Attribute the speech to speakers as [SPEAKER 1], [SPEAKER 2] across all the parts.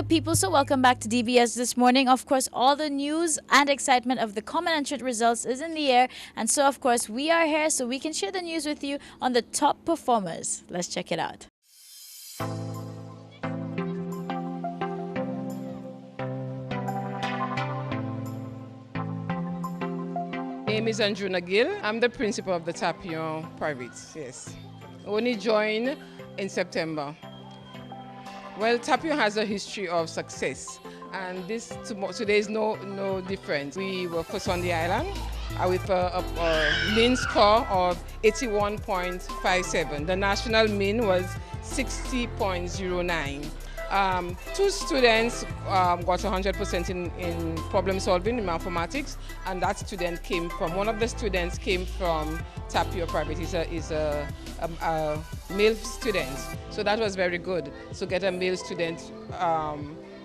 [SPEAKER 1] good people? So welcome back to DBS this morning. Of course, all the news and excitement of the common entrant results is in the air. And so, of course, we are here so we can share the news with you on the top performers. Let's check it out.
[SPEAKER 2] My name is Anjuna Gill. I'm the principal of the Tapion Private, yes. I only joined in September. Well, Tapion has a history of success, and today is no different. We were first on the island with a mean score of 81.57. The national mean was 60.09. Two students got 100% in problem solving in mathematics, and one of the students came from Tapio Private. He's a male student, so that was very good to get a male student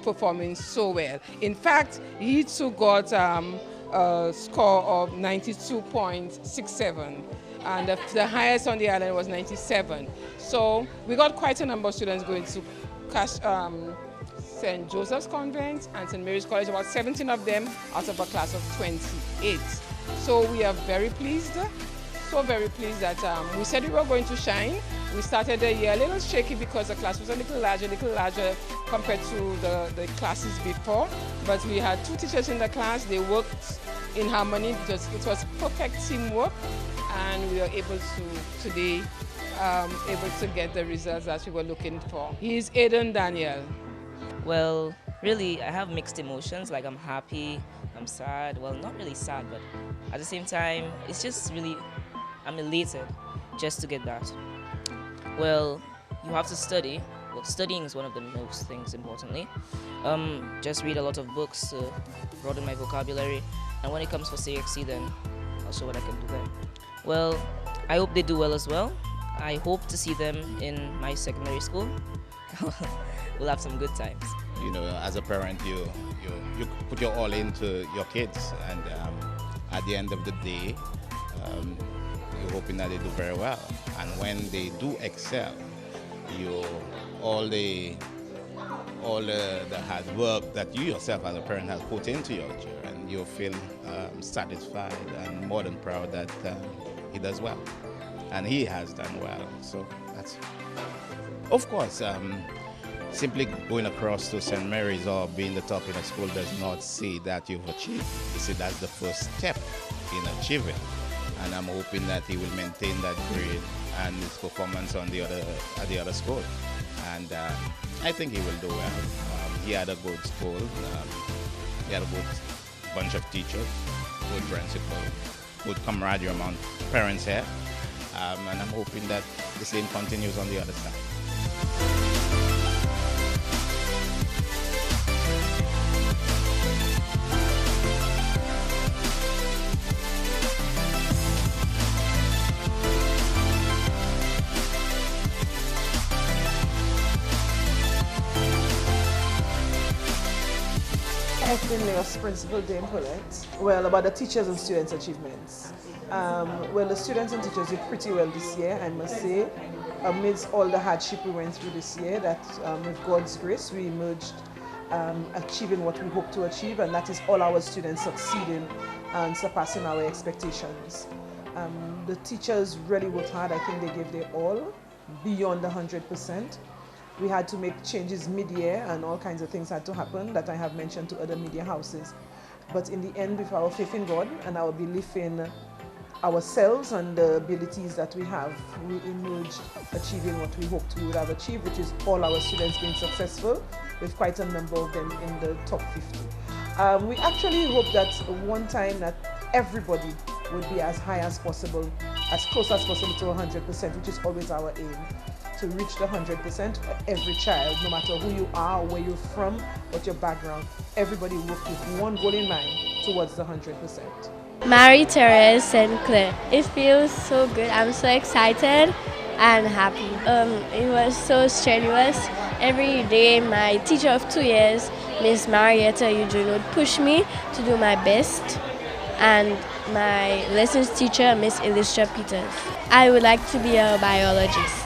[SPEAKER 2] performing so well. In fact, he too got a score of 92.67. And the highest on the island was 97. So we got quite a number of students going to St. Joseph's Convent and St. Mary's College, about 17 of them out of a class of 28. So we are very pleased, so very pleased that we said we were going to shine. We started the year a little shaky because the class was a little larger compared to the classes before. But we had two teachers in the class. They worked in harmony because it was perfect teamwork, and we were able to today able to get the results that we were looking for. He's Aiden Daniel.
[SPEAKER 3] Well, really, I have mixed emotions. Like, I'm happy, I'm sad. Well, not really sad, but at the same time, it's just really, I'm elated just to get that. Well, you have to study. Well, studying is one of the most things, importantly. Just read a lot of books to broaden my vocabulary. And when it comes for CXC, then I'll show what I can do then. Well, I hope they do well as well. I hope to see them in my secondary school. We'll have some good times.
[SPEAKER 4] You know, as a parent, you put your all into your kids, and at the end of the day, you're hoping that they do very well. And when they do excel, all the hard work that you yourself as a parent have put into your children, you feel satisfied and more than proud that he does well. And he has done well. So that's, of course, simply going across to St. Mary's or being the top in a school does not say that you've achieved. You see, that's the first step in achieving. And I'm hoping that he will maintain that grade and his performance at the other school. And I think he will do well. He had a good school. He had a good bunch of teachers, good principal, good camaraderie among parents here. And I'm hoping that the same continues on the other side.
[SPEAKER 5] Evelyn Leos, Principal Dame Paulette. Well, about the teachers and students' achievements. Well, the students and teachers did pretty well this year, I must say. Amidst all the hardship we went through this year, that with God's grace, we emerged achieving what we hope to achieve, and that is all our students succeeding and surpassing our expectations. The teachers really worked hard. I think they gave their all, beyond 100%. We had to make changes mid-year, and all kinds of things had to happen that I have mentioned to other media houses. But in the end, with our faith in God and our belief in ourselves and the abilities that we have, we emerged achieving what we hoped we would have achieved, which is all our students being successful, with quite a number of them in the top 50. We actually hope that one time that everybody would be as high as possible, as close as possible to 100%, which is always our aim, to reach the 100% for every child, no matter who you are, where you're from, what your background. Everybody work with one goal in mind towards the 100%.
[SPEAKER 6] Marie-Therese St. Clair. It feels so good. I'm so excited and happy. It was so strenuous. Every day, my teacher of 2 years, Miss Marietta Eugene, would push me to do my best. And my lessons teacher, Miss Elisha Peters. I would like to be a biologist.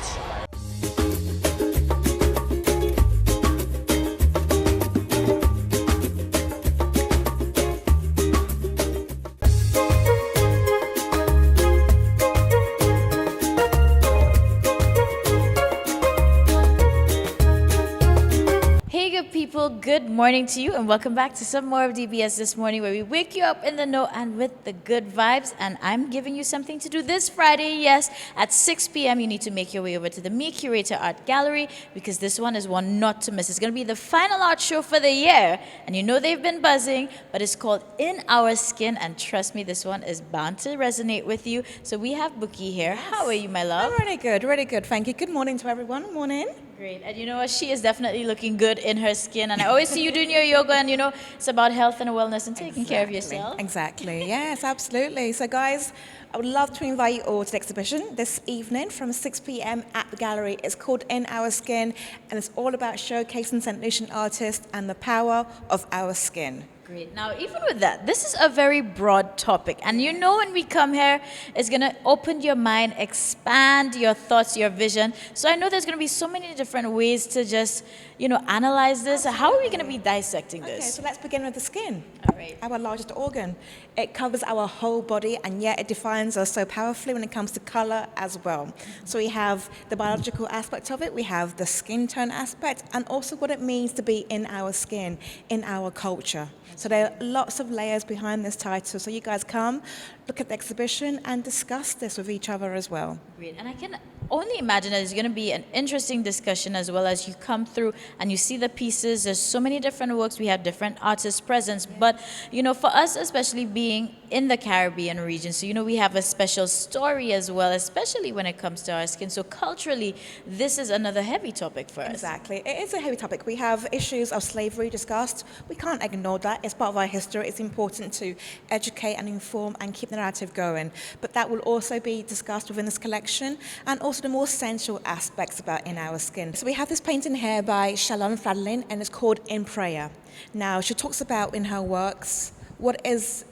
[SPEAKER 1] people, good morning to you and welcome back to some more of DBS This Morning, where we wake you up in the know and with the good vibes. And I'm giving you something to do this Friday. Yes, at 6 p.m. you need to make your way over to the Me Curator Art Gallery, because this one is one not to miss. It's going to be the final art show for the year, and you know they've been buzzing, but it's called In Our Skin, and trust me, this one is bound to resonate with you. So we have Buki here. How are you, my love?
[SPEAKER 7] I'm really good, really good. Thank you. Good morning to everyone. Morning.
[SPEAKER 1] Great. And you know what? She is definitely looking good in her skin. And I always see you doing your yoga, and you know, it's about health and wellness and taking care of yourself.
[SPEAKER 7] Exactly. Yes, absolutely. So, guys, I would love to invite you all to the exhibition this evening from 6 p.m. at the gallery. It's called In Our Skin, and it's all about showcasing St. Lucian artists and the power of our skin.
[SPEAKER 1] Great. Now, even with that, this is a very broad topic. And you know, when we come here, it's going to open your mind, expand your thoughts, your vision. So I know there's going to be so many different ways to just, you know, analyze this. How are we going to be dissecting this?
[SPEAKER 7] Okay, so let's begin with the skin.
[SPEAKER 1] All right.
[SPEAKER 7] Our largest organ. It covers our whole body, and yet it defines us so powerfully when it comes to color as well. So we have the biological aspect of it, we have the skin tone aspect, and also what it means to be in our skin, in our culture. So there are lots of layers behind this title. So you guys come, look at the exhibition, and discuss this with each other as well.
[SPEAKER 1] Great. And I can only imagine that it's going to be an interesting discussion as well as you come through and you see the pieces. There's so many different works. We have different artists present. But, you know, for us, especially being in the Caribbean region, so, you know, we have a special story as well, especially when it comes to our skin. So culturally, this is another heavy topic for us.
[SPEAKER 7] Exactly. It is a heavy topic. We have issues of slavery discussed. We can't ignore that. It's part of our history. It's important to educate and inform and keep the narrative going. But that will also be discussed within this collection, and also the more sensual aspects about In Our Skin. So we have this painting here by Shalon Fladlin, and it's called In Prayer. Now, she talks about in her works, what is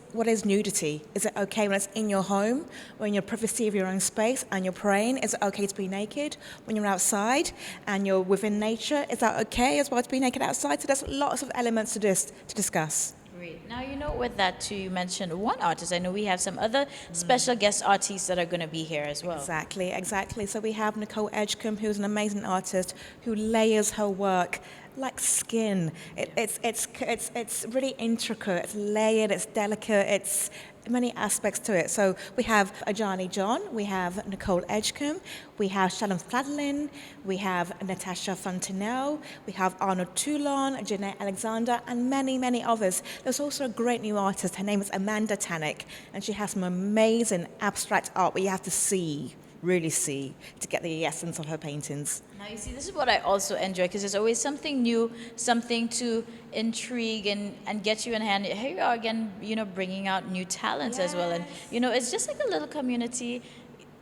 [SPEAKER 7] nudity? Is it okay when it's in your home, when you're in privacy of your own space and you're praying? Is it okay to be naked when you're outside and you're within nature? Is that okay as well to be naked outside? So there's lots of elements to this to discuss.
[SPEAKER 1] Great. Now, you know, with that too, you mentioned one artist. I know we have some other special guest artists that are going to be here as well.
[SPEAKER 7] Exactly. So we have Nicole Edgecombe, who's an amazing artist who layers her work like skin. It's really intricate. It's layered. It's delicate. It's many aspects to it. So we have Ajani John, we have Nicole Edgecombe, we have Shalom Fladlin, we have Natasha Fontenelle, we have Arnold Toulon, Jeanette Alexander, and many, many others. There's also a great new artist. Her name is Amanda Tannick, and she has some amazing abstract art where you have to really see, to get the essence of her paintings.
[SPEAKER 1] Now, you see, this is what I also enjoy, because there's always something new, something to intrigue and get you in hand. Here you are again, you know, bringing out new talents as well. And, you know, it's just like a little community.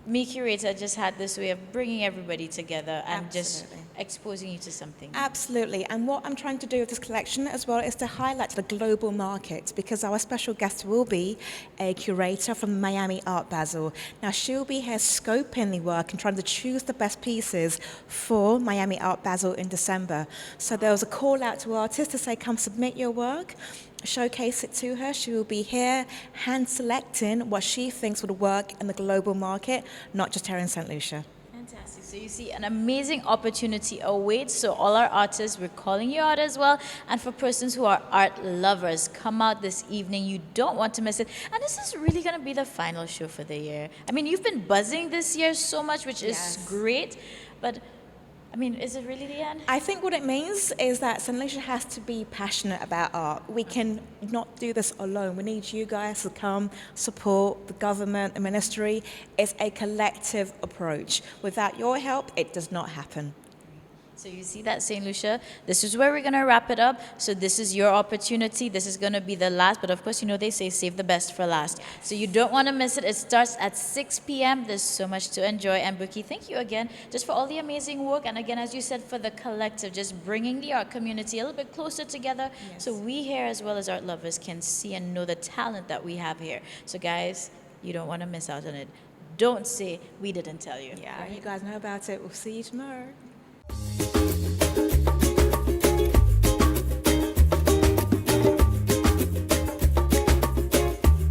[SPEAKER 1] Me Curator just had this way of bringing everybody together and just exposing you to something.
[SPEAKER 7] Absolutely. And what I'm trying to do with this collection as well is to highlight the global market, because our special guest will be a curator from Miami Art Basel. Now, she'll be here scoping the work and trying to choose the best pieces for Miami Art Basel in December. So there was a call out to artists to say, come submit your work, showcase it to her. She will be here hand selecting what she thinks would work in the global market, not just here in St. Lucia.
[SPEAKER 1] Fantastic. So you see, an amazing opportunity awaits. So all our artists, we're calling you out as well. And for persons who are art lovers, come out this evening. You don't want to miss it. And this is really going to be the final show for the year. I mean, you've been buzzing this year so much, which is great. But I mean, is it really the end?
[SPEAKER 7] I think what it means is that St. Lucia has to be passionate about art. We can not do this alone. We need you guys to come, support the government, the ministry. It's a collective approach. Without your help, it does not happen.
[SPEAKER 1] So you see that, St. Lucia, this is where we're going to wrap it up. So this is your opportunity. This is going to be the last. But of course, you know, they say save the best for last. So you don't want to miss it. It starts at 6 p.m. There's so much to enjoy. And Buki, thank you again just for all the amazing work. And again, as you said, for the collective, just bringing the art community a little bit closer together. So we here, as well as art lovers, can see and know the talent that we have here. So guys, you don't want to miss out on it. Don't say we didn't tell you.
[SPEAKER 7] Yeah, you guys know about it. We'll see you tomorrow.